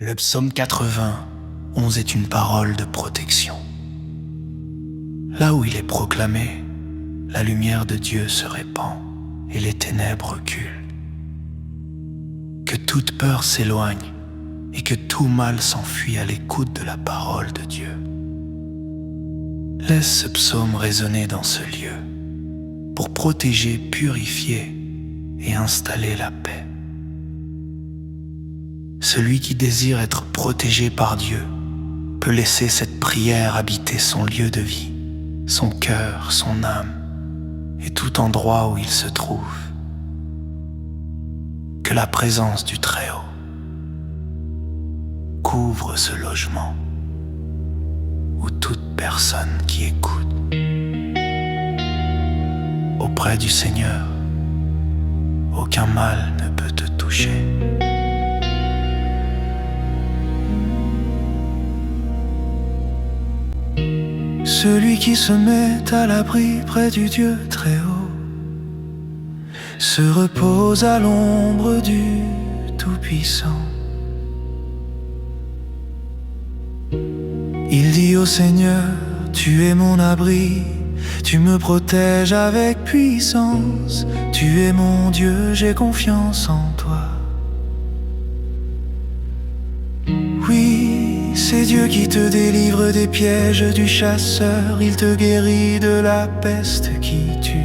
Le psaume 91 est une parole de protection. Là où il est proclamé, la lumière de Dieu se répand et les ténèbres reculent. Que toute peur s'éloigne et que tout mal s'enfuit à l'écoute de la parole de Dieu. Laisse ce psaume résonner dans ce lieu pour protéger, purifier et installer la paix. Celui qui désire être protégé par Dieu peut laisser cette prière habiter son lieu de vie, son cœur, son âme et tout endroit où il se trouve. Que la présence du Très-Haut couvre ce logement où toute personne qui écoute. Auprès du Seigneur, aucun mal ne peut te toucher. Celui qui se met à l'abri près du Dieu Très-Haut se repose à l'ombre du Tout-Puissant. Il dit au Seigneur, tu es mon abri, tu me protèges avec puissance, tu es mon Dieu, j'ai confiance en toi. Oui, c'est Dieu qui te délivre des pièges du chasseur, il te guérit de la peste qui tue.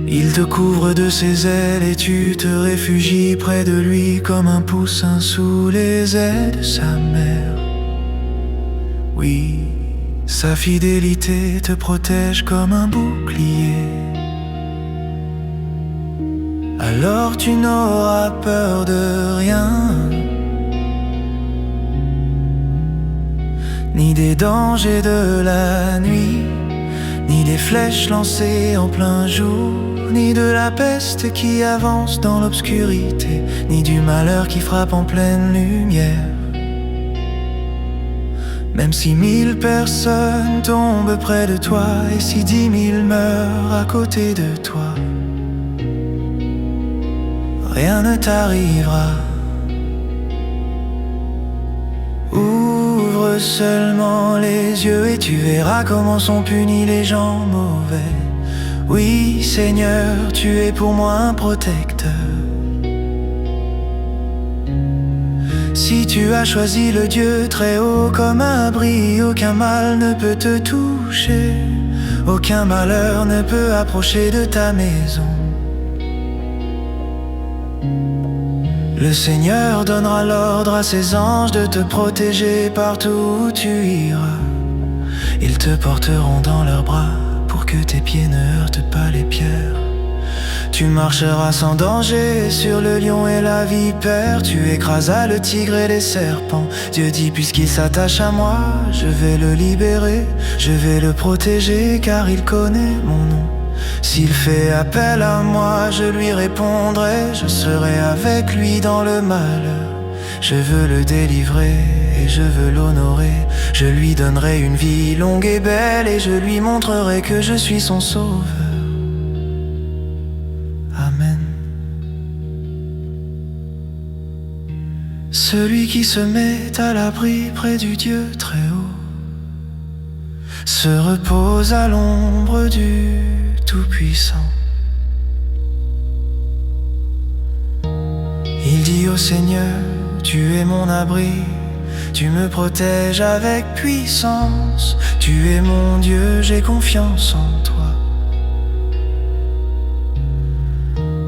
Il te couvre de ses ailes et tu te réfugies près de lui comme un poussin sous les ailes de sa mère. Oui, sa fidélité te protège comme un bouclier. Alors tu n'auras peur de rien, ni des dangers de la nuit, ni des flèches lancées en plein jour, ni de la peste qui avance dans l'obscurité, ni du malheur qui frappe en pleine lumière. Même si 1000 personnes tombent près de toi et si 10 000 meurent à côté de toi, rien ne t'arrivera. Ouvre seulement les yeux et tu verras comment sont punis les gens mauvais. Oui, Seigneur, tu es pour moi un protecteur. Si tu as choisi le Dieu Très-Haut comme abri, aucun mal ne peut te toucher, aucun malheur ne peut approcher de ta maison. Le Seigneur donnera l'ordre à ses anges de te protéger partout où tu iras. Ils te porteront dans leurs bras pour que tes pieds ne heurtent pas les pierres. Tu marcheras sans danger sur le lion et la vipère. Tu écraseras le tigre et les serpents. Dieu dit, puisqu'il s'attache à moi, je vais le libérer, je vais le protéger, car il connaît mon nom. S'il fait appel à moi, je lui répondrai, je serai avec lui dans le malheur. Je veux le délivrer et je veux l'honorer. Je lui donnerai une vie longue et belle et je lui montrerai que je suis son sauveur. Amen. Celui qui se met à l'abri près du Dieu Très-Haut se repose à l'ombre du Tout-Puissant. Il dit au Seigneur, tu es mon abri, tu me protèges avec puissance, tu es mon Dieu, j'ai confiance en toi.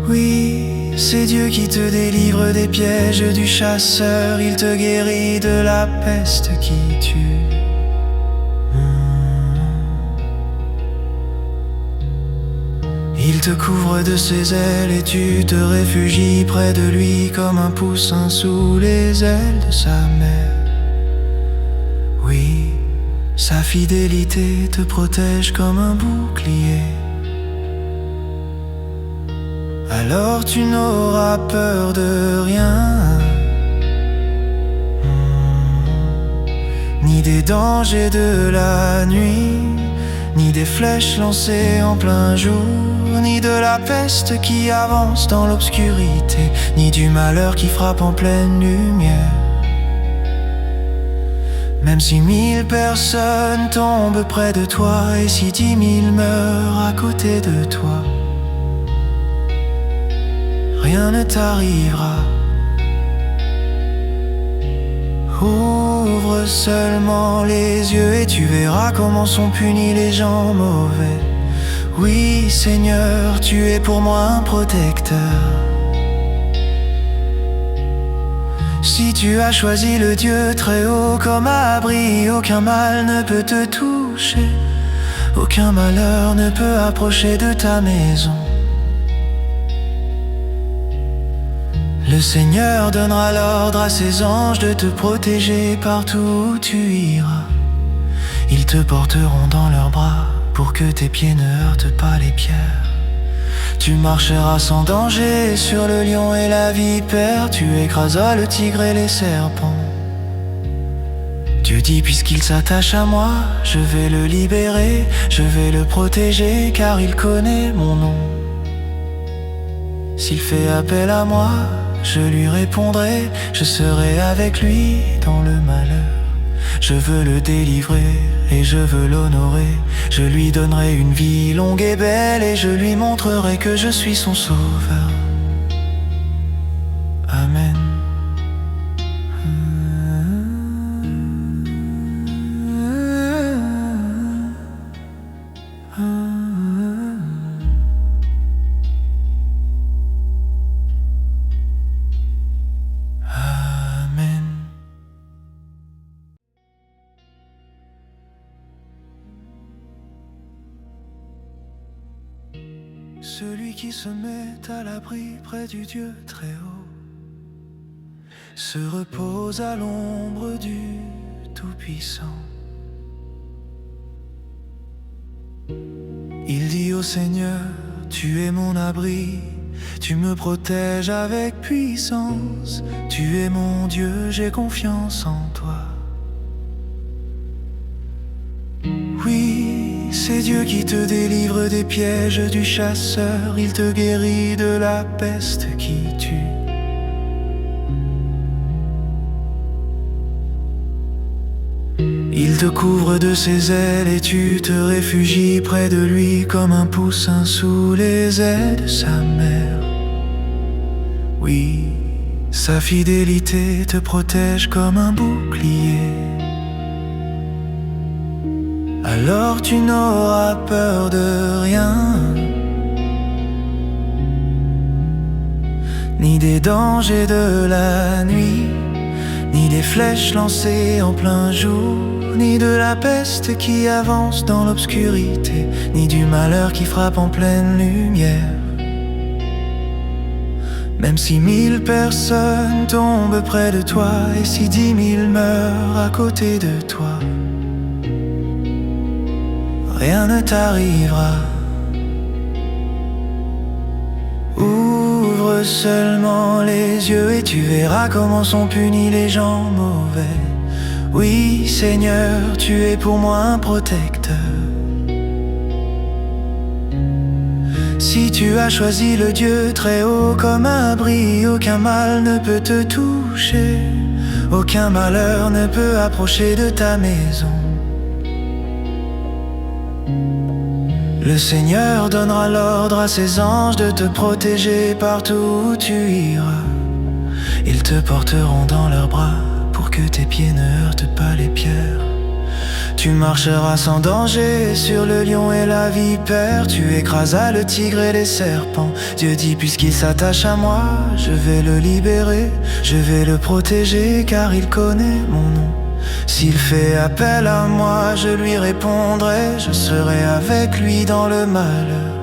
Oui, c'est Dieu qui te délivre des pièges du chasseur, il te guérit de la peste qui tue. Il te couvre de ses ailes et tu te réfugies près de lui comme un poussin sous les ailes de sa mère. Oui, sa fidélité te protège comme un bouclier. Alors tu n'auras peur de rien, ni des dangers de la nuit, ni des flèches lancées en plein jour, ni de la peste qui avance dans l'obscurité, ni du malheur qui frappe en pleine lumière. Même si 1000 personnes tombent près de toi, et si 10 000 meurent à côté de toi, rien ne t'arrivera. Ouvre seulement les yeux et tu verras comment sont punis les gens mauvais. Oui, Seigneur, tu es pour moi un protecteur. Si tu as choisi le Dieu très haut comme abri, aucun mal ne peut te toucher, aucun malheur ne peut approcher de ta maison. Le Seigneur donnera l'ordre à ses anges de te protéger partout où tu iras. Ils te porteront dans leurs bras pour que tes pieds ne heurtent pas les pierres. Tu marcheras sans danger sur le lion et la vipère, tu écraseras le tigre et les serpents. Dieu dit, puisqu'il s'attache à moi, je vais le libérer, je vais le protéger, car il connaît mon nom. S'il fait appel à moi, je lui répondrai, je serai avec lui dans le malheur. Je veux le délivrer et je veux l'honorer. Je lui donnerai une vie longue et belle et je lui montrerai que je suis son sauveur. Amen. Celui qui se met à l'abri près du Dieu très haut se repose à l'ombre du Tout-Puissant. Il dit au Seigneur, tu es mon abri, tu me protèges avec puissance. Tu es mon Dieu, j'ai confiance en toi. Oui, c'est Dieu qui te délivre des pièges du chasseur. Il te guérit de la peste qui tue. Il te couvre de ses ailes et tu te réfugies près de lui comme un poussin sous les ailes de sa mère. Oui, sa fidélité te protège comme un bouclier. Alors tu n'auras peur de rien, ni des dangers de la nuit, ni des flèches lancées en plein jour, ni de la peste qui avance dans l'obscurité, ni du malheur qui frappe en pleine lumière. Même si 1000 personnes tombent près de toi, et si 10 000 meurent à côté de toi, rien ne t'arrivera. Ouvre seulement les yeux et tu verras comment sont punis les gens mauvais. Oui, Seigneur, tu es pour moi un protecteur. Si tu as choisi le Dieu très haut comme abri, aucun mal ne peut te toucher, aucun malheur ne peut approcher de ta maison. Le Seigneur donnera l'ordre à ses anges de te protéger partout où tu iras. Ils te porteront dans leurs bras pour que tes pieds ne heurtent pas les pierres. Tu marcheras sans danger sur le lion et la vipère, tu écraseras le tigre et les serpents. Dieu dit, puisqu'il s'attache à moi, je vais le libérer, je vais le protéger, car il connaît mon nom. S'il fait appel à moi, je lui répondrai, je serai avec lui dans le malheur.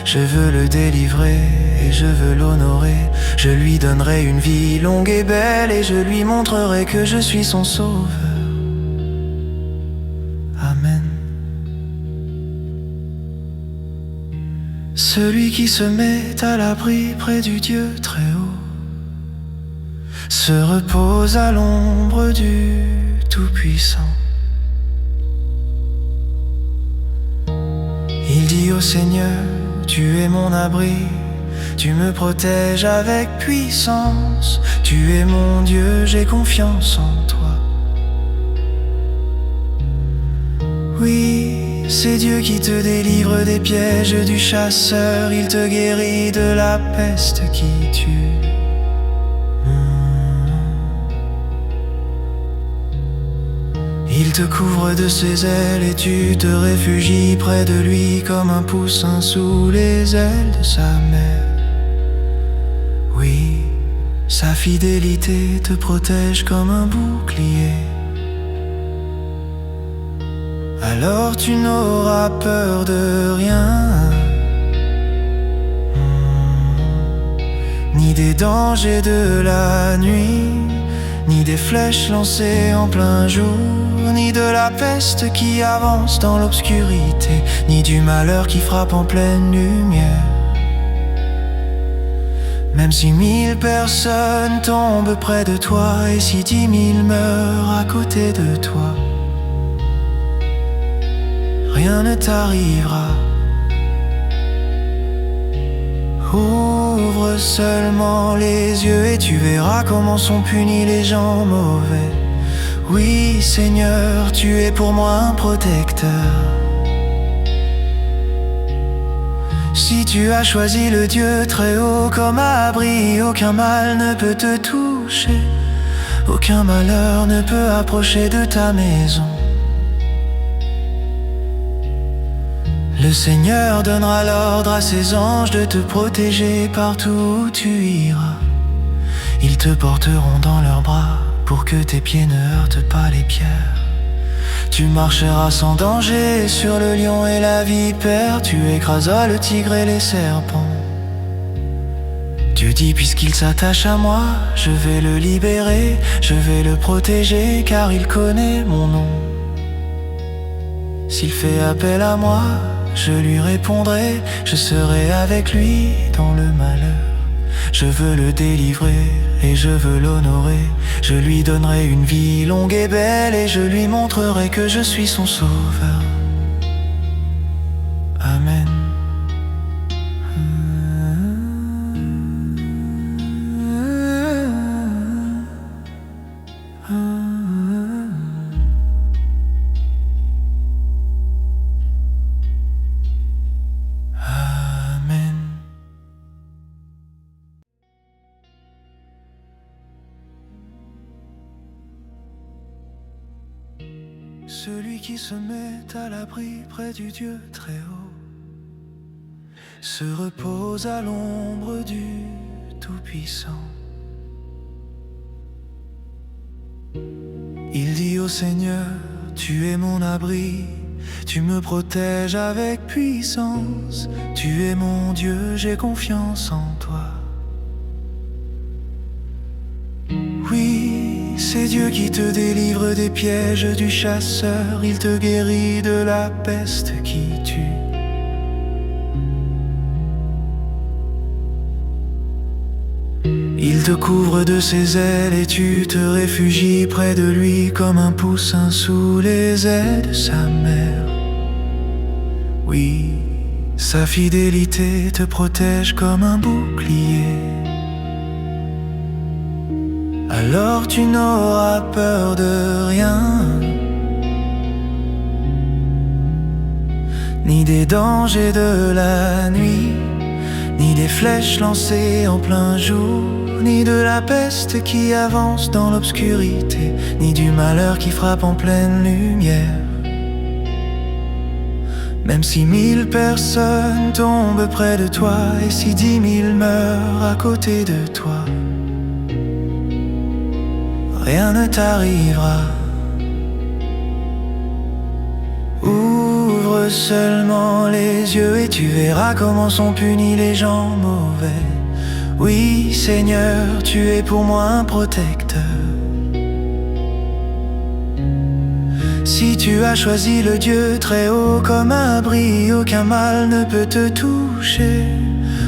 Je veux le délivrer et je veux l'honorer. Je lui donnerai une vie longue et belle et je lui montrerai que je suis son sauveur. Amen. Celui qui se met à l'abri près du Dieu très haut se repose à l'ombre du Tout-Puissant. Il dit au Seigneur, tu es mon abri, tu me protèges avec puissance. Tu es mon Dieu, j'ai confiance en toi. Oui, c'est Dieu qui te délivre des pièges du chasseur. Il te guérit de la peste qui tue. Il te couvre de ses ailes et tu te réfugies près de lui comme un poussin sous les ailes de sa mère. Oui, sa fidélité te protège comme un bouclier. Alors tu n'auras peur de rien, ni des dangers de la nuit, ni des flèches lancées en plein jour, ni de la peste qui avance dans l'obscurité, ni du malheur qui frappe en pleine lumière. Même si 1000 personnes tombent près de toi et si 10 000 meurent à côté de toi, rien ne t'arrivera. Ouvre seulement les yeux et tu verras comment sont punis les gens mauvais. Oui, Seigneur, tu es pour moi un protecteur. Si tu as choisi le Dieu très haut comme abri, aucun mal ne peut te toucher, aucun malheur ne peut approcher de ta maison. Le Seigneur donnera l'ordre à ses anges de te protéger partout où tu iras. Ils te porteront dans leurs bras pour que tes pieds ne heurtent pas les pierres. Tu marcheras sans danger sur le lion et la vipère. Tu écraseras le tigre et les serpents. Dieu dit, puisqu'il s'attache à moi, je vais le libérer, je vais le protéger, car il connaît mon nom. S'il fait appel à moi, je lui répondrai, je serai avec lui dans le malheur. Je veux le délivrer et je veux l'honorer. Je lui donnerai une vie longue et belle et je lui montrerai que je suis son sauveur. Amen. Celui qui se met à l'abri près du Dieu très haut se repose à l'ombre du Tout-Puissant. Il dit au Seigneur, tu es mon abri, tu me protèges avec puissance. Tu es mon Dieu, j'ai confiance en toi. Oui, c'est Dieu qui te délivre des pièges du chasseur. Il te guérit de la peste qui tue. Il te couvre de ses ailes et tu te réfugies près de lui comme un poussin sous les ailes de sa mère. Oui, sa fidélité te protège comme un bouclier. Alors tu n'auras peur de rien, ni des dangers de la nuit, ni des flèches lancées en plein jour, ni de la peste qui avance dans l'obscurité, ni du malheur qui frappe en pleine lumière. Même si 1000 personnes tombent près de toi et si 10 000 meurent à côté de toi, rien ne t'arrivera. Ouvre seulement les yeux et tu verras comment sont punis les gens mauvais. Oui, Seigneur, tu es pour moi un protecteur. Si tu as choisi le Dieu très haut comme abri, aucun mal ne peut te toucher,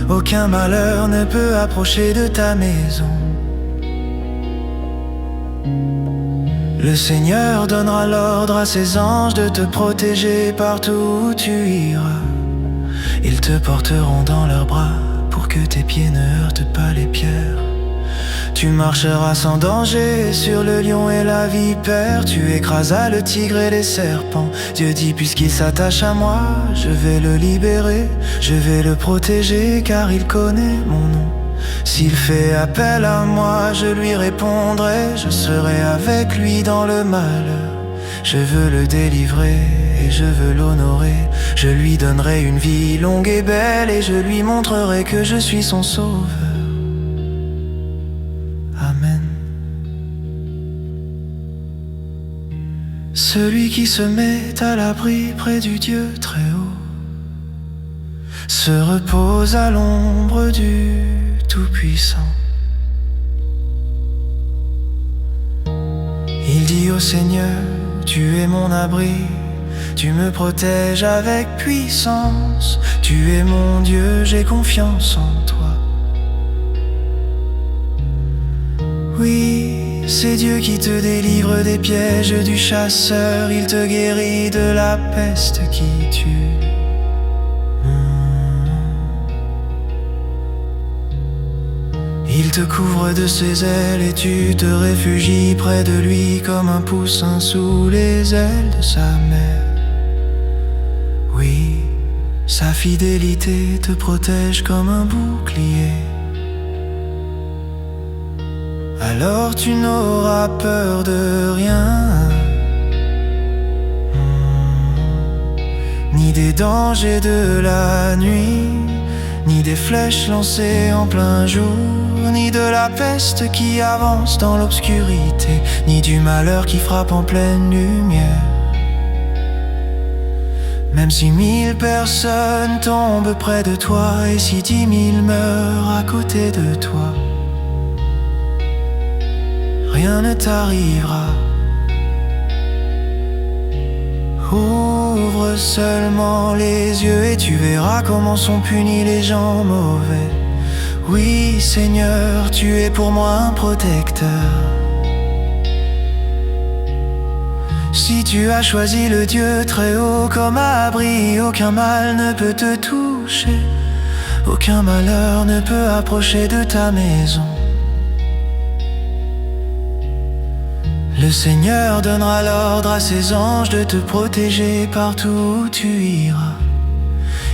aucun malheur ne peut approcher de ta maison. Le Seigneur donnera l'ordre à ses anges de te protéger partout où tu iras. Ils te porteront dans leurs bras pour que tes pieds ne heurtent pas les pierres. Tu marcheras sans danger sur le lion et la vipère. Tu écraseras le tigre et les serpents. Dieu dit, puisqu'il s'attache à moi, je vais le libérer, je vais le protéger, car il connaît mon nom. S'il fait appel à moi, je lui répondrai, je serai avec lui dans le malheur. Je veux le délivrer et je veux l'honorer. Je lui donnerai une vie longue et belle et je lui montrerai que je suis son sauveur. Amen. Celui qui se met à l'abri près du Dieu très haut se repose à l'ombre du Tout-Puissant. Il dit au Seigneur, tu es mon abri, tu me protèges avec puissance. Tu es mon Dieu, j'ai confiance en toi. Oui, c'est Dieu qui te délivre des pièges du chasseur. Il te guérit de la peste qui tue. Il te couvre de ses ailes et tu te réfugies près de lui comme un poussin sous les ailes de sa mère. Oui, sa fidélité te protège comme un bouclier. Alors tu n'auras peur de rien, ni des dangers de la nuit, ni des flèches lancées en plein jour, ni de la peste qui avance dans l'obscurité, ni du malheur qui frappe en pleine lumière. Même si 1000 personnes tombent près de toi et si 10 000 meurent à côté de toi, rien ne t'arrivera. Ouvre seulement les yeux et tu verras comment sont punis les gens mauvais. Oui, Seigneur, tu es pour moi un protecteur. Si tu as choisi le Dieu très haut comme abri, aucun mal ne peut te toucher, aucun malheur ne peut approcher de ta maison. Le Seigneur donnera l'ordre à ses anges de te protéger partout où tu iras.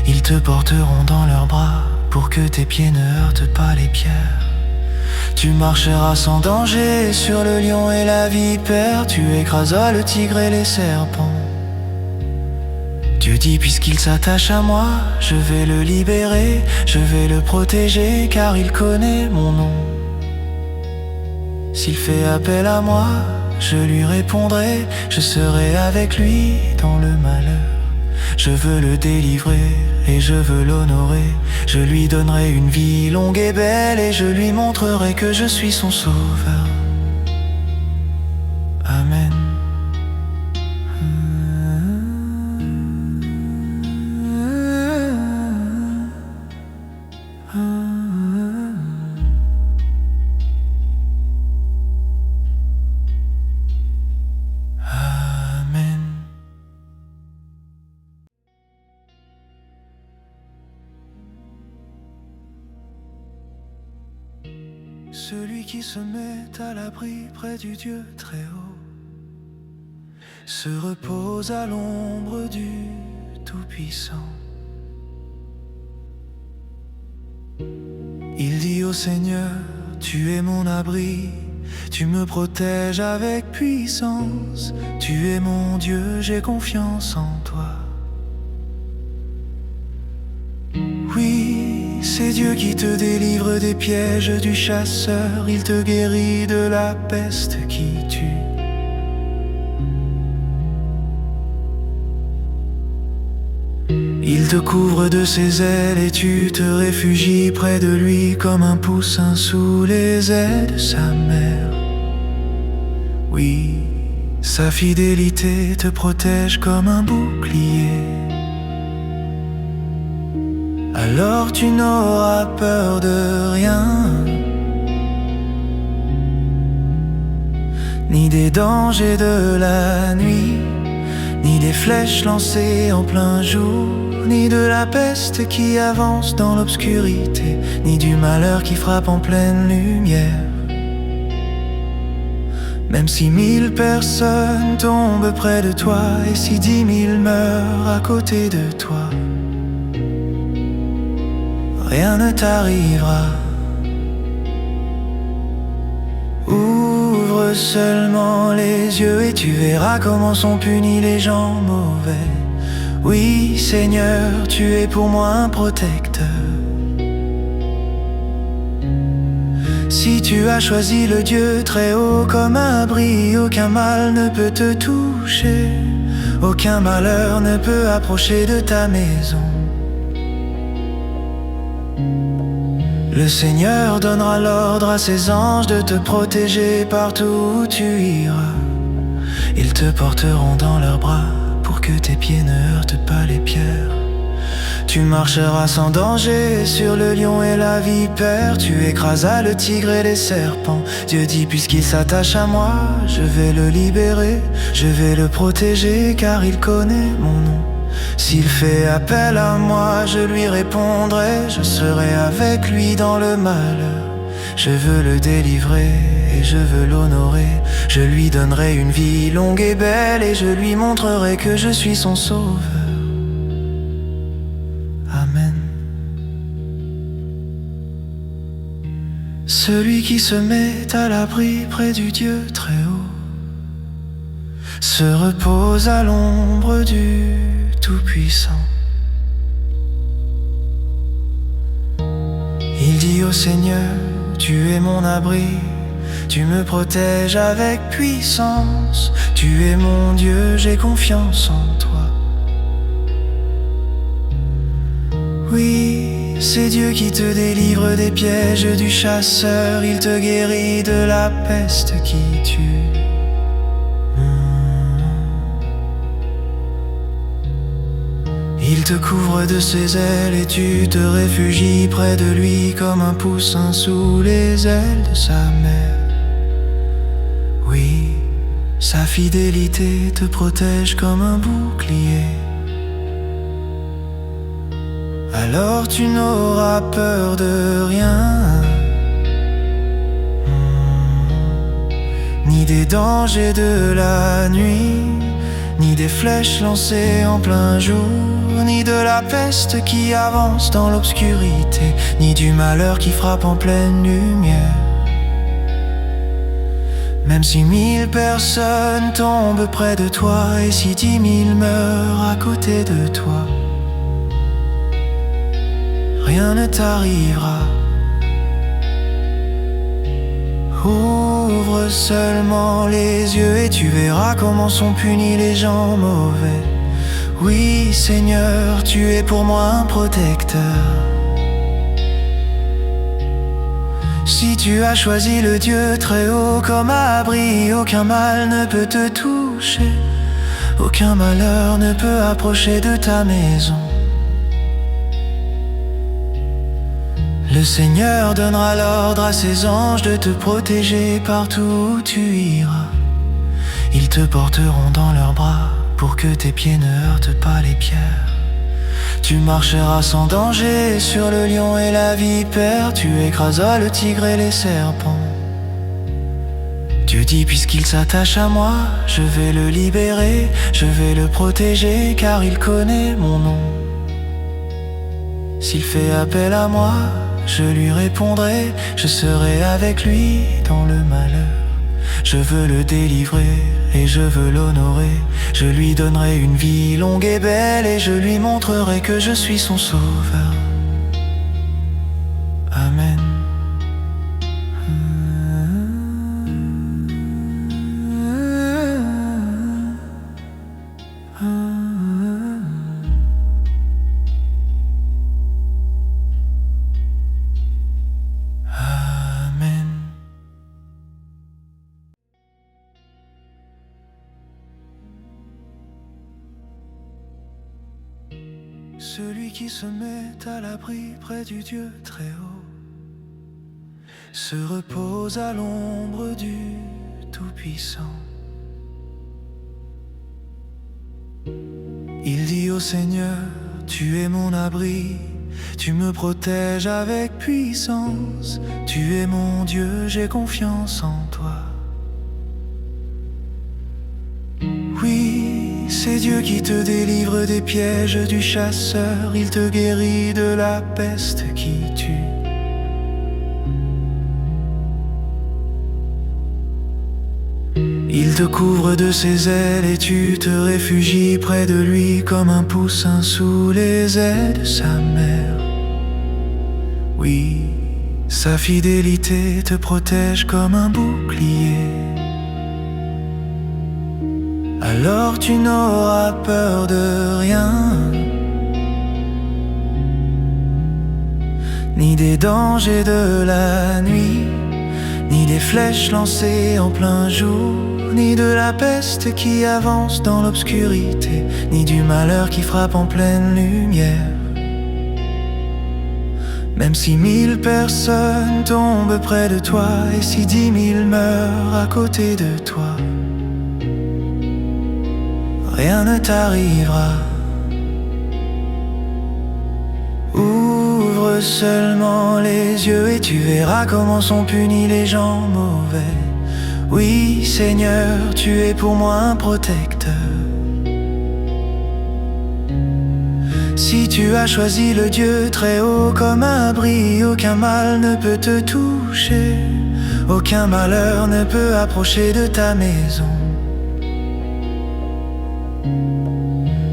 Ils te porteront dans leurs bras pour que tes pieds ne heurtent pas les pierres. Tu marcheras sans danger sur le lion et la vipère. Tu écraseras le tigre et les serpents. Dieu dit, puisqu'il s'attache à moi, je vais le libérer, je vais le protéger, car il connaît mon nom. S'il fait appel à moi, je lui répondrai, je serai avec lui dans le malheur. Je veux le délivrer et je veux l'honorer. Je lui donnerai une vie longue et belle et je lui montrerai que je suis son sauveur. Amen. Celui qui se met à l'abri près du Dieu très haut se repose à l'ombre du Tout-Puissant. Il dit au Seigneur, tu es mon abri, tu me protèges avec puissance. Tu es mon Dieu, j'ai confiance en toi. Oui, c'est Dieu qui te délivre des pièges du chasseur. Il te guérit de la peste qui tue. Il te couvre de ses ailes et tu te réfugies près de lui comme un poussin sous les ailes de sa mère. Oui, sa fidélité te protège comme un bouclier. Alors tu n'auras peur de rien, ni des dangers de la nuit, ni des flèches lancées en plein jour, ni de la peste qui avance dans l'obscurité, ni du malheur qui frappe en pleine lumière. Même si 1000 personnes tombent près de toi, et si 10 000 meurent à côté de toi, rien ne t'arrivera. Ouvre seulement les yeux et tu verras comment sont punis les gens mauvais. Oui, Seigneur, tu es pour moi un protecteur. Si tu as choisi le Dieu très haut comme abri, aucun mal ne peut te toucher, aucun malheur ne peut approcher de ta maison. Le Seigneur donnera l'ordre à ses anges de te protéger partout où tu iras. Ils te porteront dans leurs bras pour que tes pieds ne heurtent pas les pierres. Tu marcheras sans danger sur le lion et la vipère. Tu écraseras le tigre et les serpents. Dieu dit, puisqu'il s'attache à moi, je vais le libérer, je vais le protéger, car il connaît mon nom. S'il fait appel à moi, je lui répondrai, je serai avec lui dans le malheur. Je veux le délivrer et je veux l'honorer. Je lui donnerai une vie longue et belle et je lui montrerai que je suis son sauveur. Amen. Celui qui se met à l'abri près du Dieu très haut se repose à l'ombre du Tout-Puissant. Il dit au Seigneur, tu es mon abri, tu me protèges avec puissance. Tu es mon Dieu, j'ai confiance en toi. Oui, c'est Dieu qui te délivre des pièges du chasseur. Il te guérit de la peste qui tue. Il te couvre de ses ailes et tu te réfugies près de lui comme un poussin sous les ailes de sa mère. Oui, sa fidélité te protège comme un bouclier. Alors tu n'auras peur de rien, ni des dangers de la nuit, ni des flèches lancées en plein jour, ni de la peste qui avance dans l'obscurité, ni du malheur qui frappe en pleine lumière. Même si 1000 personnes tombent près de toi, et si 10 000 meurent à côté de toi, rien ne t'arrivera. Ouvre seulement les yeux et tu verras comment sont punis les gens mauvais. Oui, Seigneur, tu es pour moi un protecteur. Si tu as choisi le Dieu très haut comme abri, aucun mal ne peut te toucher, aucun malheur ne peut approcher de ta maison. Le Seigneur donnera l'ordre à ses anges de te protéger partout où tu iras. Ils te porteront dans leurs bras pour que tes pieds ne heurtent pas les pierres. Tu marcheras sans danger sur le lion et la vipère. Tu écraseras le tigre et les serpents. Dieu dit, puisqu'il s'attache à moi, je vais le libérer, je vais le protéger, car il connaît mon nom. S'il fait appel à moi, je lui répondrai, je serai avec lui dans le malheur. Je veux le délivrer et je veux l'honorer. Je lui donnerai une vie longue et belle et je lui montrerai que je suis son sauveur. Amen. Celui qui se met à l'abri près du Dieu très haut se repose à l'ombre du Tout-Puissant. Il dit au Seigneur, tu es mon abri, tu me protèges avec puissance. Tu es mon Dieu, j'ai confiance en toi. Oui, c'est Dieu qui te délivre des pièges du chasseur. Il te guérit de la peste qui tue. Il te couvre de ses ailes et tu te réfugies près de lui comme un poussin sous les ailes de sa mère. Oui, sa fidélité te protège comme un bouclier. Alors tu n'auras peur de rien, ni des dangers de la nuit, ni des flèches lancées en plein jour, ni de la peste qui avance dans l'obscurité, ni du malheur qui frappe en pleine lumière. Même si 1000 personnes tombent près de toi, et si 10 000 meurent à côté de toi, rien ne t'arrivera. Ouvre seulement les yeux et tu verras comment sont punis les gens mauvais. Oui, Seigneur, tu es pour moi un protecteur. Si tu as choisi le Dieu très haut comme abri, aucun mal ne peut te toucher, aucun malheur ne peut approcher de ta maison.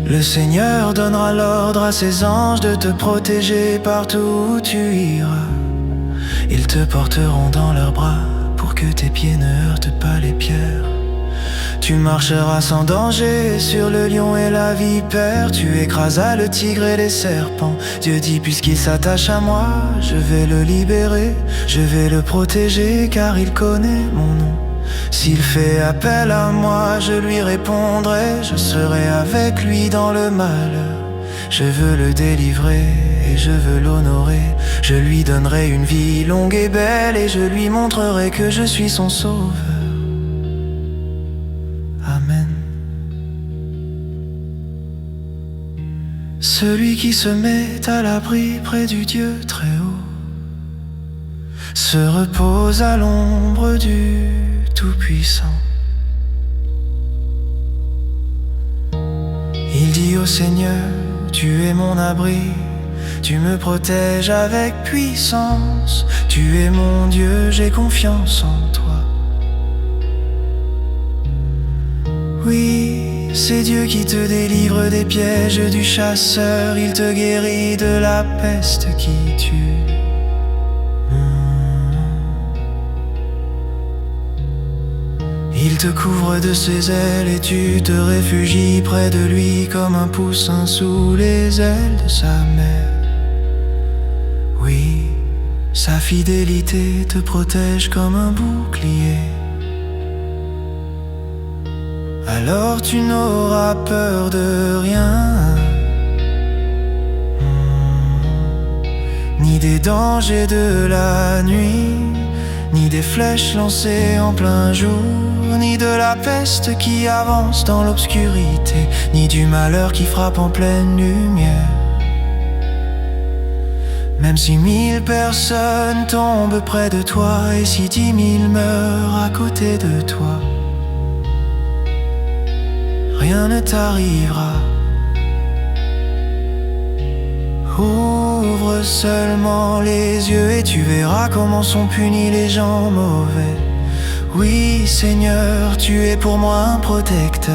Le Seigneur donnera l'ordre à ses anges de te protéger partout où tu iras. Ils te porteront dans leurs bras pour que tes pieds ne heurtent pas les pierres. Tu marcheras sans danger sur le lion et la vipère. Tu écraseras le tigre et les serpents. Dieu dit, puisqu'il s'attache à moi, je vais le libérer, je vais le protéger, car il connaît mon nom. S'il fait appel à moi, je lui répondrai, je serai avec lui dans le malheur. Je veux le délivrer et je veux l'honorer. Je lui donnerai une vie longue et belle et je lui montrerai que je suis son sauveur. Amen. Celui qui se met à l'abri près du Dieu très haut se repose à l'ombre du Tout-Puissant. Il dit au Seigneur, tu es mon abri, tu me protèges avec puissance. Tu es mon Dieu, j'ai confiance en toi. Oui, c'est Dieu qui te délivre des pièges du chasseur. Il te guérit de la peste qui tue. Il te couvre de ses ailes et tu te réfugies près de lui comme un poussin sous les ailes de sa mère. Oui, sa fidélité te protège comme un bouclier. Alors tu n'auras peur de rien, ni des dangers de la nuit, ni des flèches lancées en plein jour, ni de la peste qui avance dans l'obscurité, ni du malheur qui frappe en pleine lumière. Même si 1000 personnes tombent près de toi, et si 10 000 meurent à côté de toi, rien ne t'arrivera. Ouvre seulement les yeux et tu verras comment sont punis les gens mauvais. Oui, Seigneur, tu es pour moi un protecteur.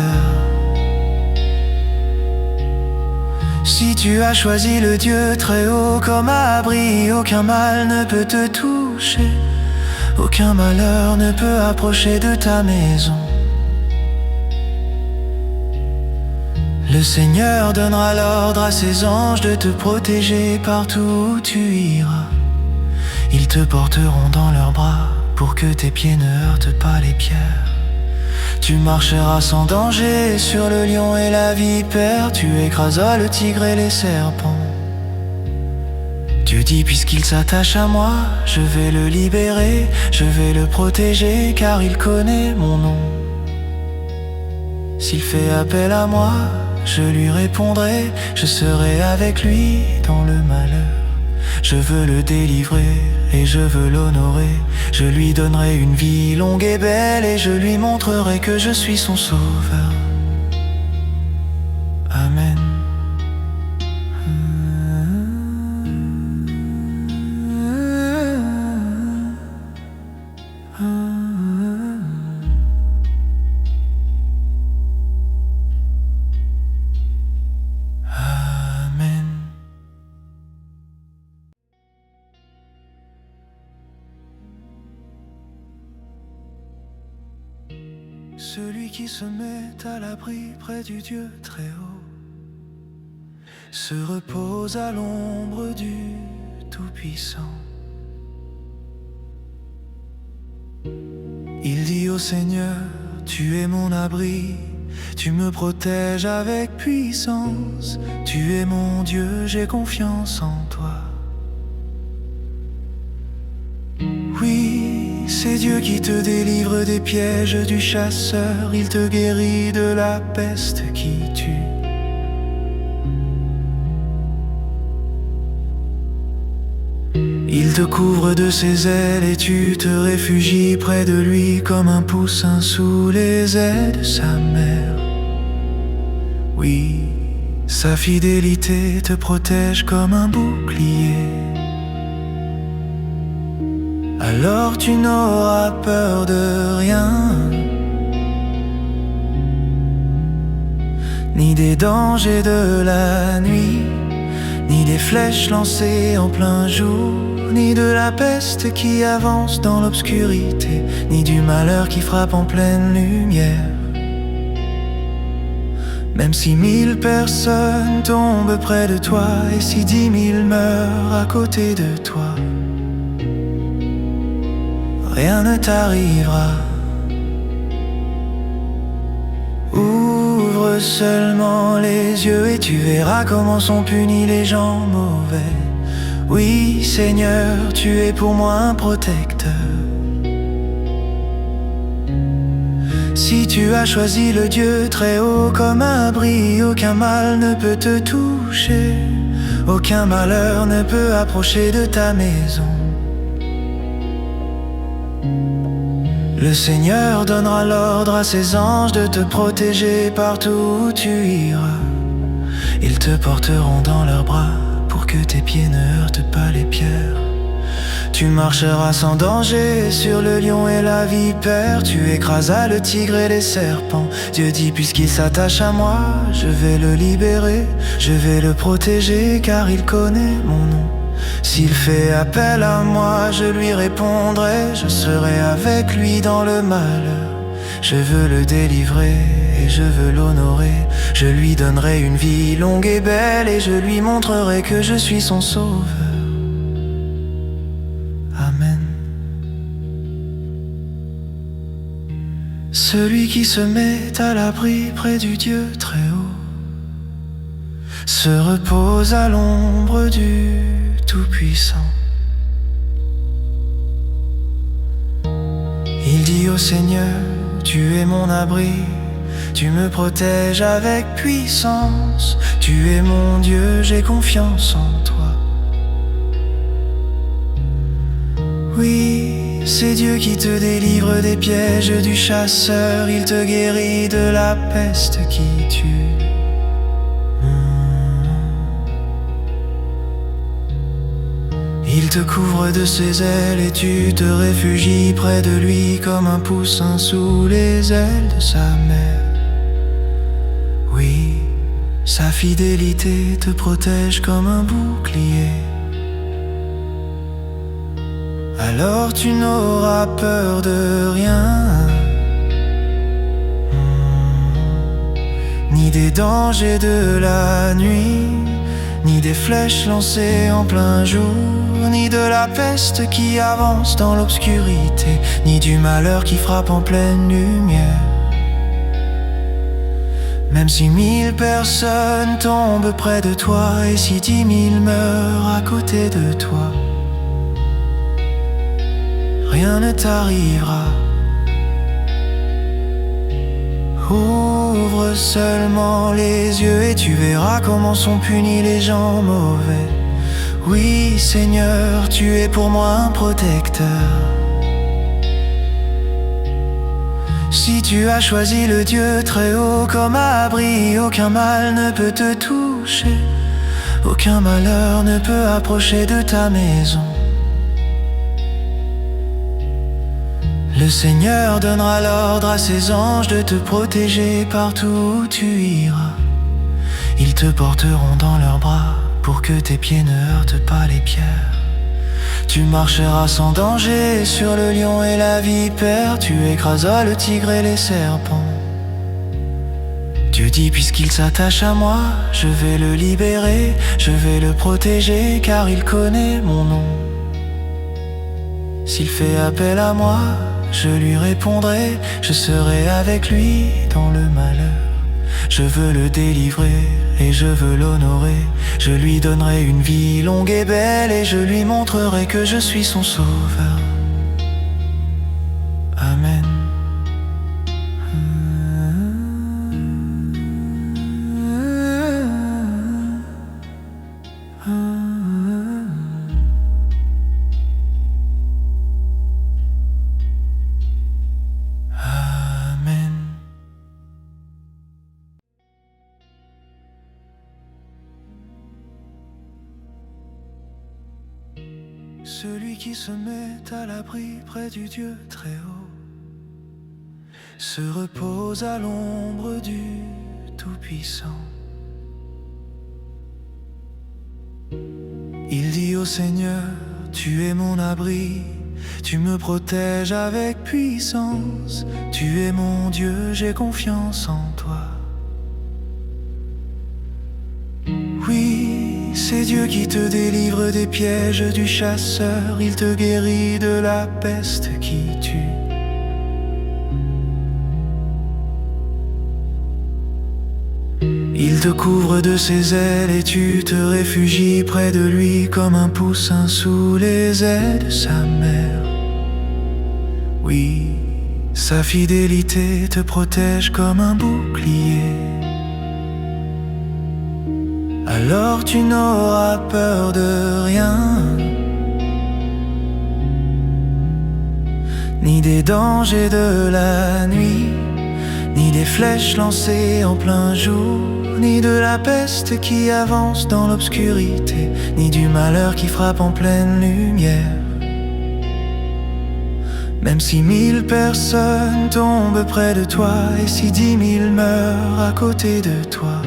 Si tu as choisi le Dieu très haut comme abri, aucun mal ne peut te toucher, aucun malheur ne peut approcher de ta maison. Le Seigneur donnera l'ordre à ses anges de te protéger partout où tu iras. Ils te porteront dans leurs bras pour que tes pieds ne heurtent pas les pierres. Tu marcheras sans danger sur le lion et la vipère. Tu écraseras le tigre et les serpents. Dieu dit, puisqu'il s'attache à moi, je vais le libérer, je vais le protéger, car il connaît mon nom. S'il fait appel à moi, je lui répondrai, je serai avec lui dans le malheur. Je veux le délivrer et je veux l'honorer. Je lui donnerai une vie longue et belle et je lui montrerai que je suis son sauveur. Amen. Celui qui se met à l'abri près du Dieu très haut se repose à l'ombre du Tout-Puissant. Il dit au Seigneur, tu es mon abri, tu me protèges avec puissance. Tu es mon Dieu, j'ai confiance en toi. Oui, c'est Dieu qui te délivre des pièges du chasseur. Il te guérit de la peste qui tue. Il te couvre de ses ailes et tu te réfugies près de lui comme un poussin sous les ailes de sa mère. Oui, sa fidélité te protège comme un bouclier. Alors tu n'auras peur de rien, ni des dangers de la nuit, ni des flèches lancées en plein jour, ni de la peste qui avance dans l'obscurité, ni du malheur qui frappe en pleine lumière. Même si 1000 personnes tombent près de toi et si 10 000 meurent à côté de toi, rien ne t'arrivera. Ouvre seulement les yeux et tu verras comment sont punis les gens mauvais. Oui, Seigneur, tu es pour moi un protecteur. Si tu as choisi le Dieu très haut comme abri, aucun mal ne peut te toucher, aucun malheur ne peut approcher de ta maison. Le Seigneur donnera l'ordre à ses anges de te protéger partout où tu iras. Ils te porteront dans leurs bras pour que tes pieds ne heurtent pas les pierres. Tu marcheras sans danger sur le lion et la vipère. Tu écraseras le tigre et les serpents. Dieu dit, puisqu'il s'attache à moi, je vais le libérer, je vais le protéger, car il connaît mon nom. S'il fait appel à moi, je lui répondrai, je serai avec lui dans le malheur. Je veux le délivrer et je veux l'honorer. Je lui donnerai une vie longue et belle et je lui montrerai que je suis son sauveur. Amen. Celui qui se met à l'abri près du Dieu très haut se repose à l'ombre du Tout-Puissant. Il dit au Seigneur, tu es mon abri, tu me protèges avec puissance. Tu es mon Dieu, j'ai confiance en toi. Oui, c'est Dieu qui te délivre des pièges du chasseur. Il te guérit de la peste qui tue. Il te couvre de ses ailes et tu te réfugies près de lui comme un poussin sous les ailes de sa mère. Oui, sa fidélité te protège comme un bouclier. Alors tu n'auras peur de rien, ni des dangers de la nuit, ni des flèches lancées en plein jour, ni de la peste qui avance dans l'obscurité, ni du malheur qui frappe en pleine lumière. Même si 1000 personnes tombent près de toi et si 10 000 meurent à côté de toi, rien ne t'arrivera. Ouvre Ouvre seulement les yeux et tu verras comment sont punis les gens mauvais. Oui, Seigneur, tu es pour moi un protecteur. Si tu as choisi le Dieu très haut comme abri, aucun mal ne peut te toucher, aucun malheur ne peut approcher de ta maison. Le Seigneur donnera l'ordre à ses anges de te protéger partout où tu iras. Ils te porteront dans leurs bras pour que tes pieds ne heurtent pas les pierres. Tu marcheras sans danger sur le lion et la vipère. Tu écraseras le tigre et les serpents. Dieu dit, puisqu'il s'attache à moi, je vais le libérer, je vais le protéger, car il connaît mon nom. S'il fait appel à moi, je lui répondrai, je serai avec lui dans le malheur. Je veux le délivrer et je veux l'honorer. Je lui donnerai une vie longue et belle et je lui montrerai que je suis son sauveur. Amen. Celui qui se met à l'abri près du Dieu très haut se repose à l'ombre du Tout-Puissant. Il dit au Seigneur, tu es mon abri, tu me protèges avec puissance. Tu es mon Dieu, j'ai confiance en toi. Oui, c'est Dieu qui te délivre des pièges du chasseur. Il te guérit de la peste qui tue. Il te couvre de ses ailes et tu te réfugies près de lui comme un poussin sous les ailes de sa mère. Oui, sa fidélité te protège comme un bouclier. Alors tu n'auras peur de rien, ni des dangers de la nuit, ni des flèches lancées en plein jour, ni de la peste qui avance dans l'obscurité, ni du malheur qui frappe en pleine lumière. Même si 1000 personnes tombent près de toi et si 10 000 meurent à côté de toi,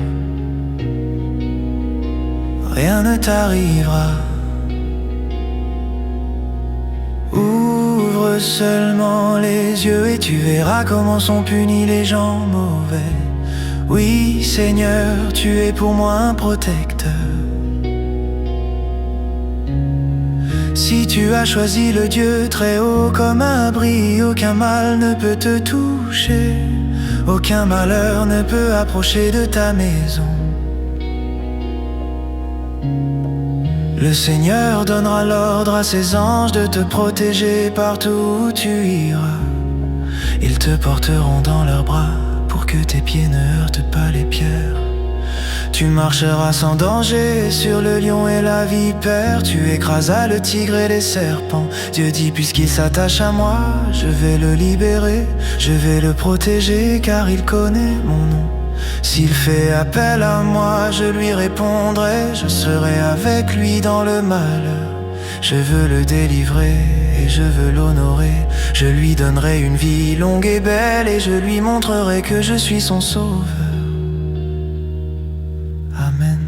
rien ne t'arrivera. Ouvre seulement les yeux et tu verras comment sont punis les gens mauvais. Oui, Seigneur, tu es pour moi un protecteur. Si tu as choisi le Dieu très haut comme abri, aucun mal ne peut te toucher, aucun malheur ne peut approcher de ta maison. Le Seigneur donnera l'ordre à ses anges de te protéger partout où tu iras. Ils te porteront dans leurs bras pour que tes pieds ne heurtent pas les pierres. Tu marcheras sans danger sur le lion et la vipère. Tu écraseras le tigre et les serpents. Dieu dit, puisqu'il s'attache à moi, je vais le libérer, je vais le protéger, car il connaît mon nom. S'il fait appel à moi, je lui répondrai, je serai avec lui dans le malheur. Je veux le délivrer et je veux l'honorer. Je lui donnerai une vie longue et belle et je lui montrerai que je suis son sauveur. Amen.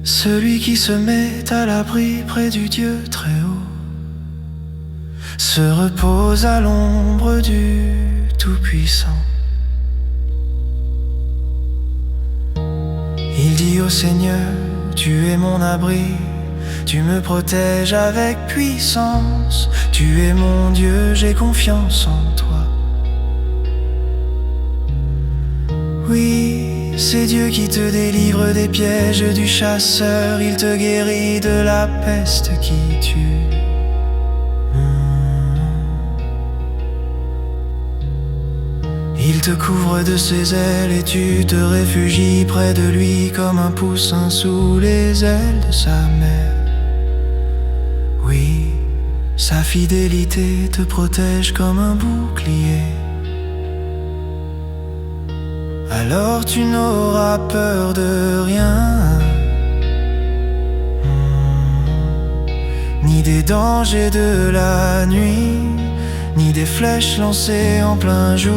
Celui qui se met à l'abri près du Dieu très haut se repose à l'ombre du Tout-Puissant. Il dit au Seigneur, tu es mon abri, tu me protèges avec puissance. Tu es mon Dieu, j'ai confiance en toi. Oui, c'est Dieu qui te délivre des pièges du chasseur. Il te guérit de la peste qui tue. te couvre de ses ailes et tu te réfugies près de lui comme un poussin sous les ailes de sa mère. Oui, sa fidélité te protège comme un bouclier. Alors tu n'auras peur de rien, ni des dangers de la nuit, ni des flèches lancées en plein jour,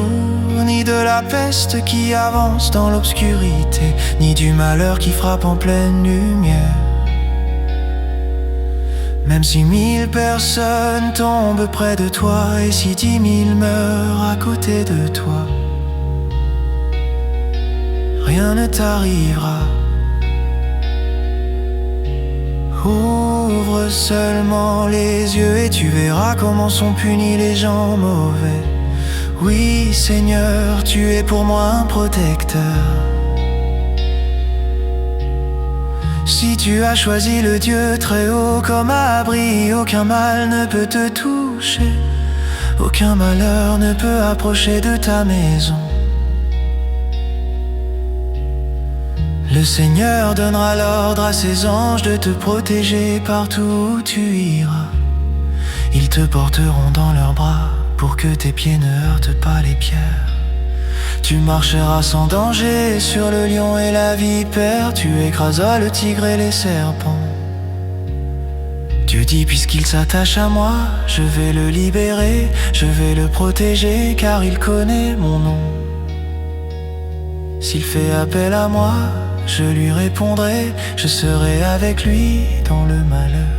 ni de la peste qui avance dans l'obscurité, ni du malheur qui frappe en pleine lumière. Même si 1000 personnes tombent près de toi et si 10 000 meurent à côté de toi, rien ne t'arrivera. Ouvre seulement les yeux et tu verras comment sont punis les gens mauvais. Oui, Seigneur, tu es pour moi un protecteur. Si tu as choisi le Dieu très haut comme abri, aucun mal ne peut te toucher, aucun malheur ne peut approcher de ta maison. Le Seigneur donnera l'ordre à ses anges de te protéger partout où tu iras. Ils te porteront dans leurs bras pour que tes pieds ne heurtent pas les pierres. Tu marcheras sans danger sur le lion et la vipère, tu écraseras le tigre et les serpents. Dieu dit, puisqu'il s'attache à moi, je vais le libérer, je vais le protéger, car il connaît mon nom. S'il fait appel à moi, je lui répondrai, je serai avec lui dans le malheur.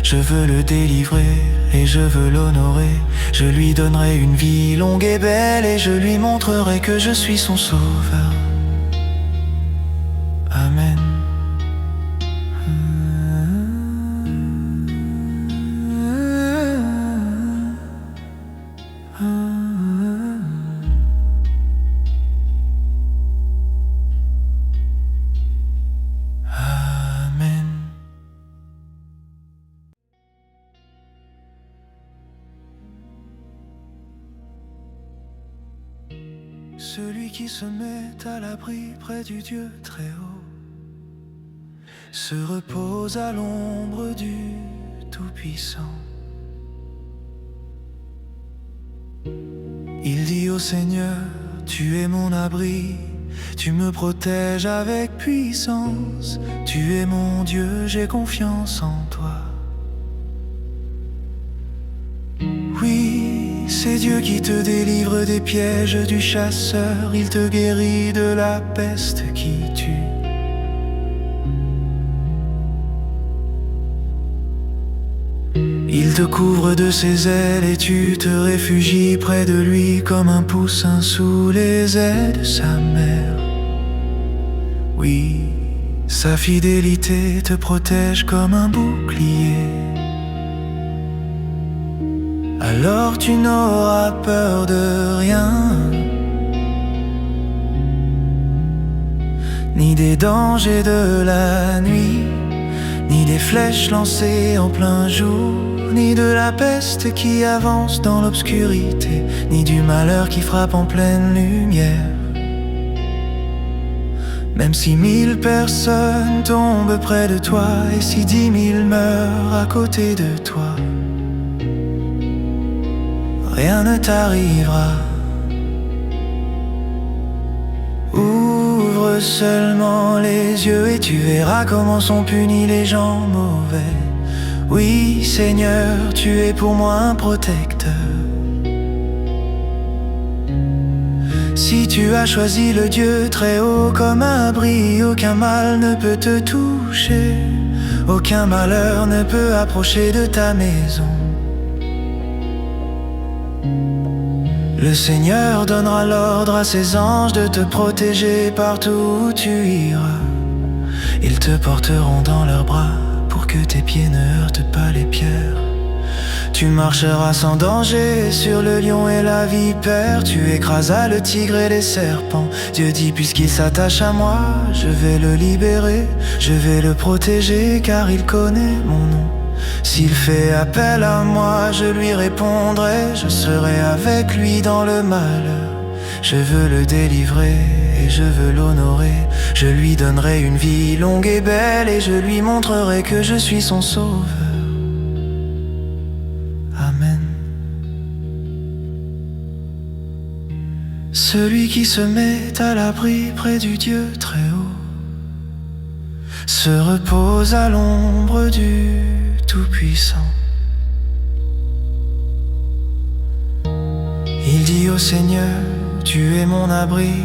Je veux le délivrer et je veux l'honorer. Je lui donnerai une vie longue et belle et je lui montrerai que je suis son sauveur. Amen. Celui qui se met à l'abri près du Dieu très haut se repose à l'ombre du Tout-Puissant. Il dit au Seigneur, tu es mon abri, tu me protèges avec puissance. Tu es mon Dieu, j'ai confiance en toi. Oui, c'est Dieu qui te délivre des pièges du chasseur. Il te guérit de la peste qui tue. Il te couvre de ses ailes et tu te réfugies près de lui comme un poussin sous les ailes de sa mère. Oui, sa fidélité te protège comme un bouclier. Alors tu n'auras peur de rien, ni des dangers de la nuit, ni des flèches lancées en plein jour, ni de la peste qui avance dans l'obscurité, ni du malheur qui frappe en pleine lumière. Même si 1000 personnes tombent près de toi et si 10 000 meurent à côté de toi, rien ne t'arrivera. Ouvre seulement les yeux et tu verras comment sont punis les gens mauvais. Oui, Seigneur, tu es pour moi un protecteur. Si tu as choisi le Dieu très haut comme abri, aucun mal ne peut te toucher, aucun malheur ne peut approcher de ta maison. Le Seigneur donnera l'ordre à ses anges de te protéger partout où tu iras. Ils te porteront dans leurs bras pour que tes pieds ne heurtent pas les pierres. Tu marcheras sans danger sur le lion et la vipère, tu écraseras le tigre et les serpents. Dieu dit, puisqu'il s'attache à moi, je vais le libérer, je vais le protéger, car il connaît mon nom. S'il fait appel à moi, je lui répondrai, je serai avec lui dans le malheur. Je veux le délivrer et je veux l'honorer. Je lui donnerai une vie longue et belle et je lui montrerai que je suis son sauveur. Amen. Celui qui se met à l'abri près du Dieu très haut se repose à l'ombre du Tout-Puissant. Il dit au Seigneur, tu es mon abri,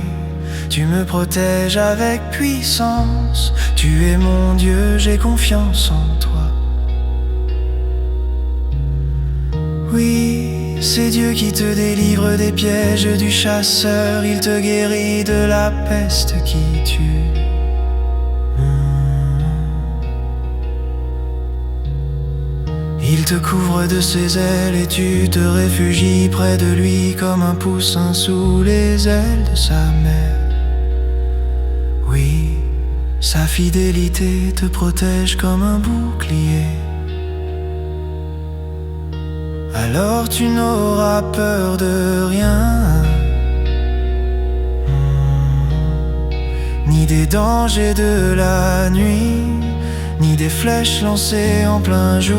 tu me protèges avec puissance. Tu es mon Dieu, j'ai confiance en toi. Oui, c'est Dieu qui te délivre des pièges du chasseur. Il te guérit de la peste qui tue. Il te couvre de ses ailes et tu te réfugies près de lui comme un poussin sous les ailes de sa mère. Oui, sa fidélité te protège comme un bouclier. Alors tu n'auras peur de rien, ni des dangers de la nuit, ni des flèches lancées en plein jour,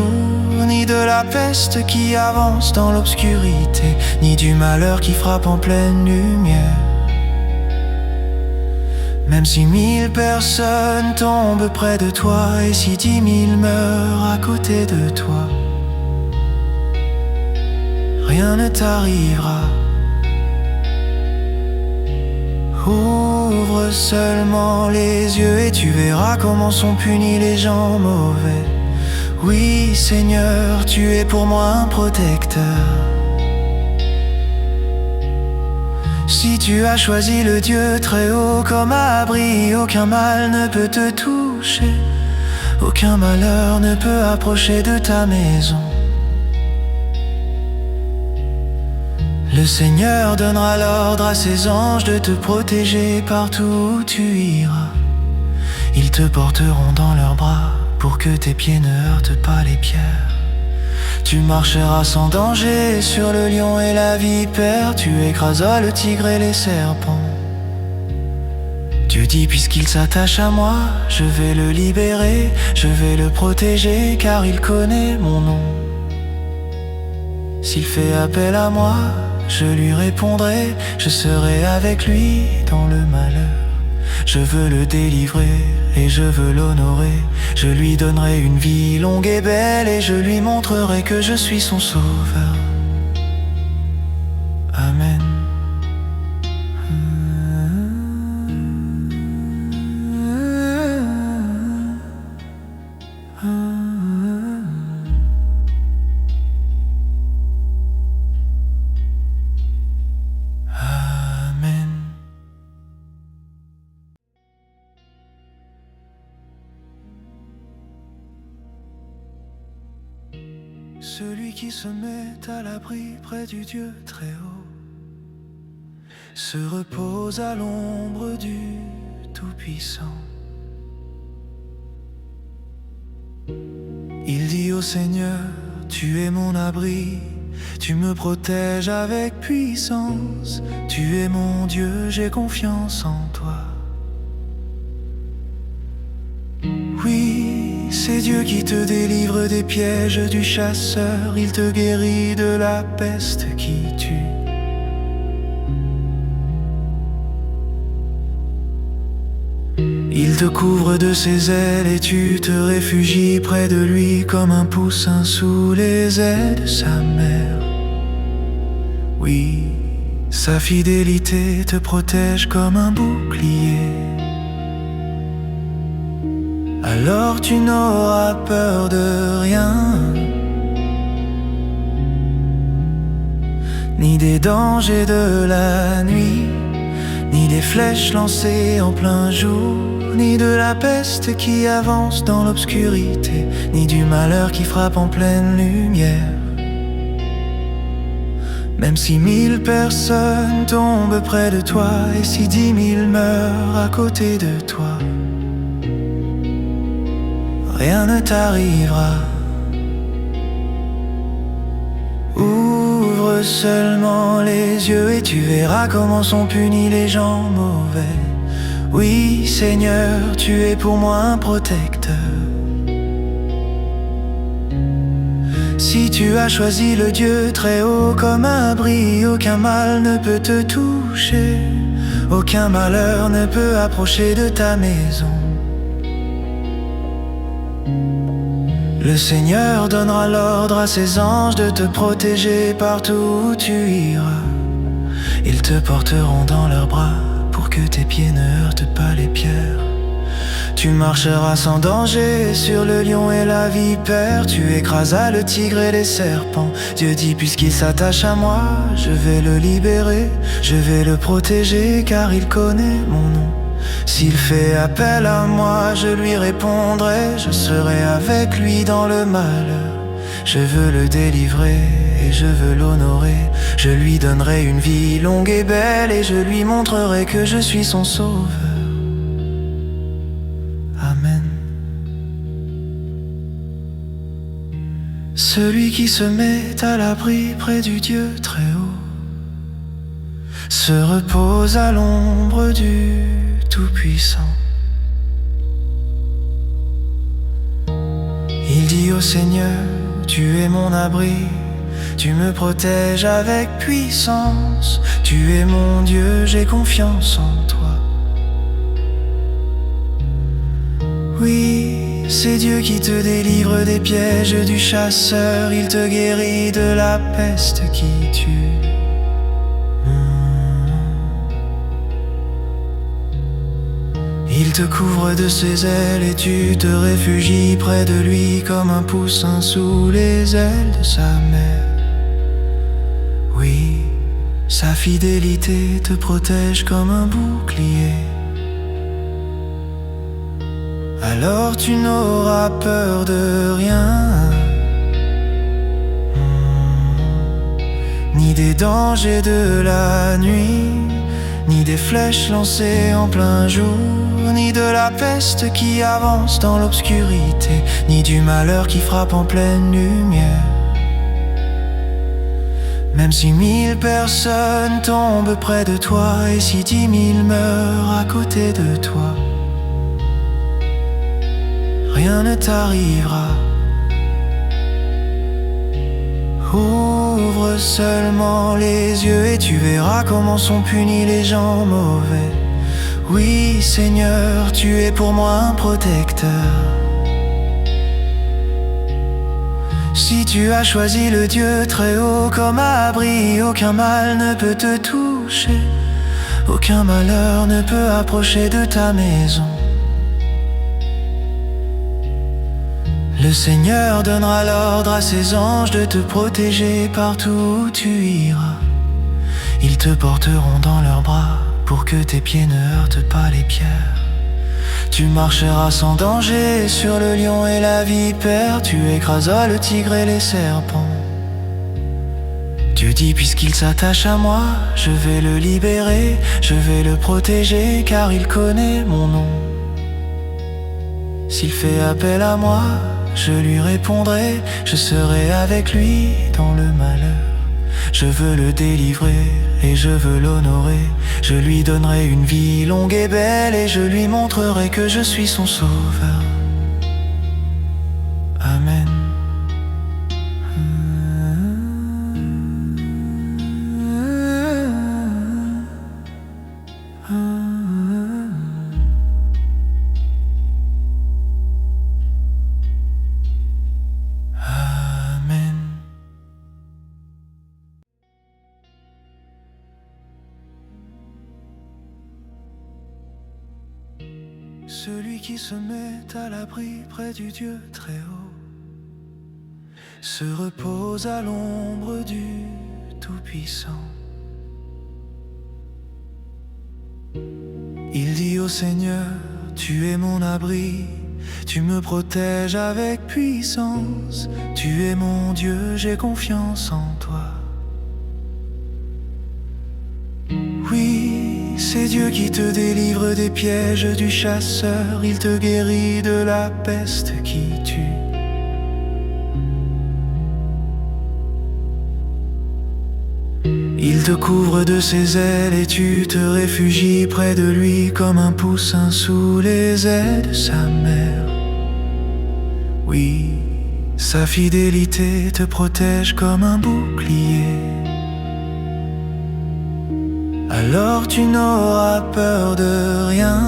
ni de la peste qui avance dans l'obscurité, ni du malheur qui frappe en pleine lumière. Même si 1000 personnes tombent près de toi et si 10 000 meurent à côté de toi, rien ne t'arrivera. Ouvre seulement les yeux et tu verras comment sont punis les gens mauvais. Oui, Seigneur, tu es pour moi un protecteur. Si tu as choisi le Dieu très haut comme abri, aucun mal ne peut te toucher, aucun malheur ne peut approcher de ta maison. Le Seigneur donnera l'ordre à ses anges de te protéger partout où tu iras. Ils te porteront dans leurs bras pour que tes pieds ne heurtent pas les pierres. Tu marcheras sans danger sur le lion et la vipère. Tu écraseras le tigre et les serpents. Dieu dit, puisqu'il s'attache à moi, je vais le libérer, je vais le protéger, car il connaît mon nom. S'il fait appel à moi, je lui répondrai, je serai avec lui dans le malheur. Je veux le délivrer et je veux l'honorer. Je lui donnerai une vie longue et belle et je lui montrerai que je suis son sauveur. Amen. Celui qui se met à l'abri près du Dieu très haut se repose à l'ombre du Tout-Puissant. Il dit au Seigneur, tu es mon abri, tu me protèges avec puissance. Tu es mon Dieu, j'ai confiance en toi. Oui, c'est Dieu qui te délivre des pièges du chasseur. Il te guérit de la peste qui tue. Il te couvre de ses ailes et tu te réfugies près de lui comme un poussin sous les ailes de sa mère. Oui, sa fidélité te protège comme un bouclier. Alors tu n'auras peur de rien, ni des dangers de la nuit, ni des flèches lancées en plein jour, ni de la peste qui avance dans l'obscurité, ni du malheur qui frappe en pleine lumière. Même si 1000 personnes tombent près de toi et si 10 000 meurent à côté de toi, rien ne t'arrivera. Ouvre Ouvre seulement les yeux et tu verras comment sont punis les gens mauvais. Oui, Seigneur, tu es pour moi un protecteur. Si tu as choisi le Dieu très haut comme un abri, aucun mal ne peut te toucher, aucun malheur ne peut approcher de ta maison. Le Seigneur donnera l'ordre à ses anges de te protéger partout où tu iras. Ils te porteront dans leurs bras pour que tes pieds ne heurtent pas les pierres. Tu marcheras sans danger sur le lion et la vipère. Tu écraseras le tigre et les serpents. Dieu dit, puisqu'il s'attache à moi, je vais le libérer, je vais le protéger, car il connaît mon nom. S'il fait appel à moi, je lui répondrai, je serai avec lui dans le malheur. Je veux le délivrer et je veux l'honorer. Je lui donnerai une vie longue et belle et je lui montrerai que je suis son sauveur. Amen. Celui qui se met à l'abri près du Dieu très haut se repose à l'ombre du Tout-Puissant. Il dit au Seigneur, tu es mon abri, tu me protèges avec puissance. Tu es mon Dieu, j'ai confiance en toi. Oui, c'est Dieu qui te délivre des pièges du chasseur. Il te guérit de la peste qui tue. Il te couvre de ses ailes et tu te réfugies près de lui comme un poussin sous les ailes de sa mère. Oui, sa fidélité te protège comme un bouclier. Alors tu n'auras peur de rien, ni des dangers de la nuit, ni des flèches lancées en plein jour, ni de la peste qui avance dans l'obscurité, ni du malheur qui frappe en pleine lumière. Même si 1000 personnes tombent près de toi et si 10 000 meurent à côté de toi, rien ne t'arrivera. Ouvre seulement les yeux et tu verras comment sont punis les gens mauvais. Oui, Seigneur, tu es pour moi un protecteur. Si tu as choisi le Dieu très haut comme abri, aucun mal ne peut te toucher, aucun malheur ne peut approcher de ta maison. Le Seigneur donnera l'ordre à ses anges de te protéger partout où tu iras. Ils te porteront dans leurs bras pour que tes pieds ne heurtent pas les pierres. Tu marcheras sans danger sur le lion et la vipère. Tu écraseras le tigre et les serpents. Dieu dit, puisqu'il s'attache à moi, je vais le libérer, je vais le protéger, car il connaît mon nom. S'il fait appel à moi, je lui répondrai, je serai avec lui dans le malheur. Je veux le délivrer et je veux l'honorer. Je lui donnerai une vie longue et belle et je lui montrerai que je suis son sauveur. Amen. Celui qui se met à l'abri près du Dieu très haut se repose à l'ombre du Tout-Puissant. Il dit au Seigneur, tu es mon abri, tu me protèges avec puissance. Tu es mon Dieu, j'ai confiance en toi. Oui, c'est Dieu qui te délivre des pièges du chasseur. Il te guérit de la peste qui tue. Il te couvre de ses ailes et tu te réfugies près de lui comme un poussin sous les ailes de sa mère. Oui, sa fidélité te protège comme un bouclier. Alors tu n'auras peur de rien,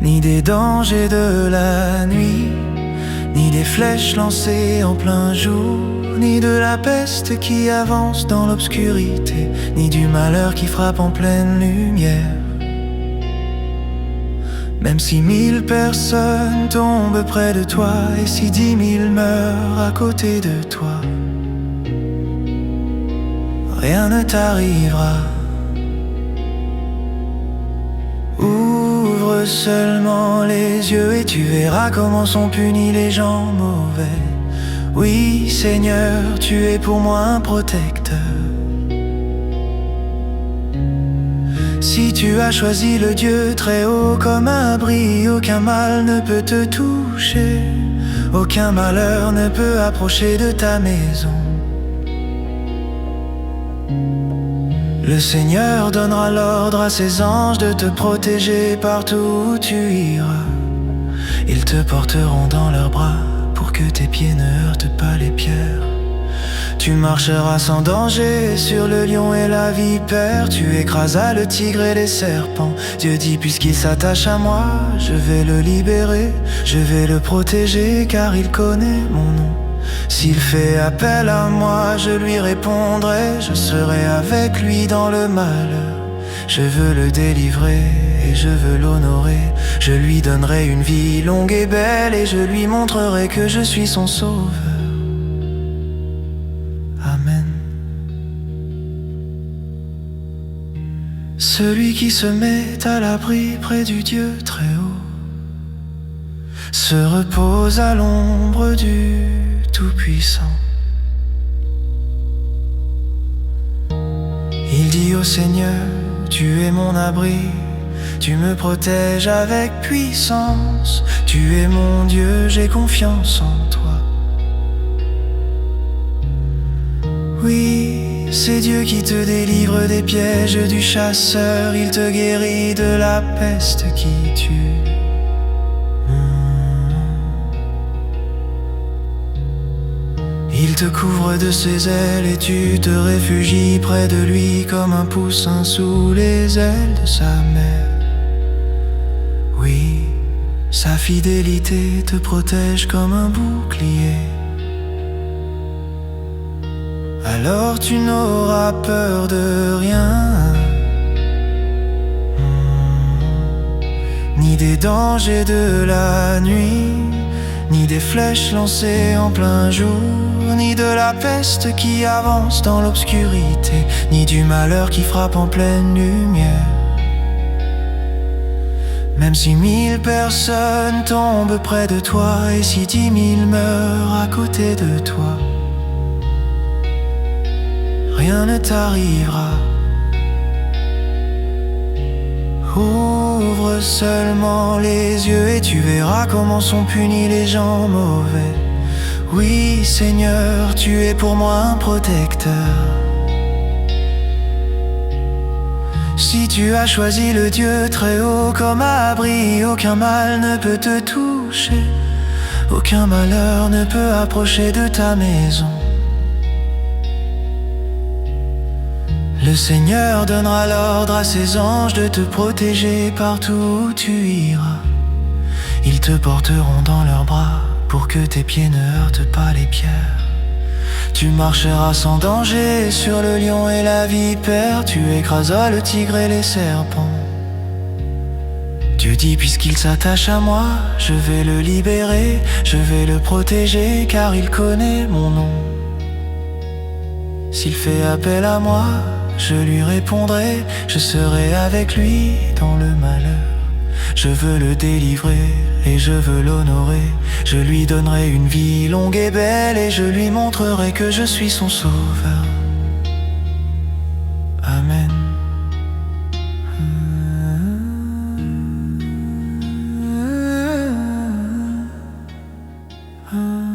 ni des dangers de la nuit, ni des flèches lancées en plein jour, ni de la peste qui avance dans l'obscurité, ni du malheur qui frappe en pleine lumière. Même si 1000 personnes tombent près de toi et si 10 000 meurent à côté de toi, rien ne t'arrivera. Ouvre seulement les yeux et tu verras comment sont punis les gens mauvais. Oui, Seigneur, tu es pour moi un protecteur. Si tu as choisi le Dieu très haut comme abri, aucun mal ne peut te toucher, aucun malheur ne peut approcher de ta maison. Le Seigneur donnera l'ordre à ses anges de te protéger partout où tu iras. Ils te porteront dans leurs bras pour que tes pieds ne heurtent pas les pierres. Tu marcheras sans danger sur le lion et la vipère. Tu écraseras le tigre et les serpents. Dieu dit, puisqu'il s'attache à moi, je vais le libérer, je vais le protéger, car il connaît mon nom. S'il fait appel à moi, je lui répondrai, je serai avec lui dans le malheur. Je veux le délivrer et je veux l'honorer. Je lui donnerai une vie longue et belle et je lui montrerai que je suis son sauveur. Amen. Celui qui se met à l'abri près du Dieu très haut se repose à l'ombre du Tout-Puissant. Il dit au Seigneur, tu es mon abri, tu me protèges avec puissance. Tu es mon Dieu, j'ai confiance en toi. Oui, c'est Dieu qui te délivre des pièges du chasseur. Il te guérit de la peste qui tue. Il te couvre de ses ailes et tu te réfugies près de lui comme un poussin sous les ailes de sa mère. Oui, sa fidélité te protège comme un bouclier. Alors tu n'auras peur de rien, ni des dangers de la nuit, ni des flèches lancées en plein jour, ni de la peste qui avance dans l'obscurité, ni du malheur qui frappe en pleine lumière. Même si 1000 personnes tombent près de toi et si 10 000 meurent à côté de toi, rien ne t'arrivera. Ouvre seulement les yeux et tu verras comment sont punis les gens mauvais. Oui, Seigneur, tu es pour moi un protecteur. Si tu as choisi le Dieu très haut comme abri, aucun mal ne peut te toucher, aucun malheur ne peut approcher de ta maison. Le Seigneur donnera l'ordre à ses anges de te protéger partout où tu iras. Ils te porteront dans leurs bras pour que tes pieds ne heurtent pas les pierres. Tu marcheras sans danger sur le lion et la vipère. Tu écraseras le tigre et les serpents. Dieu dit, puisqu'il s'attache à moi, je vais le libérer, je vais le protéger, car il connaît mon nom. S'il fait appel à moi, je lui répondrai, je serai avec lui dans le malheur. Je veux le délivrer et je veux l'honorer. Je lui donnerai une vie longue et belle et je lui montrerai que je suis son sauveur. Amen. Ah.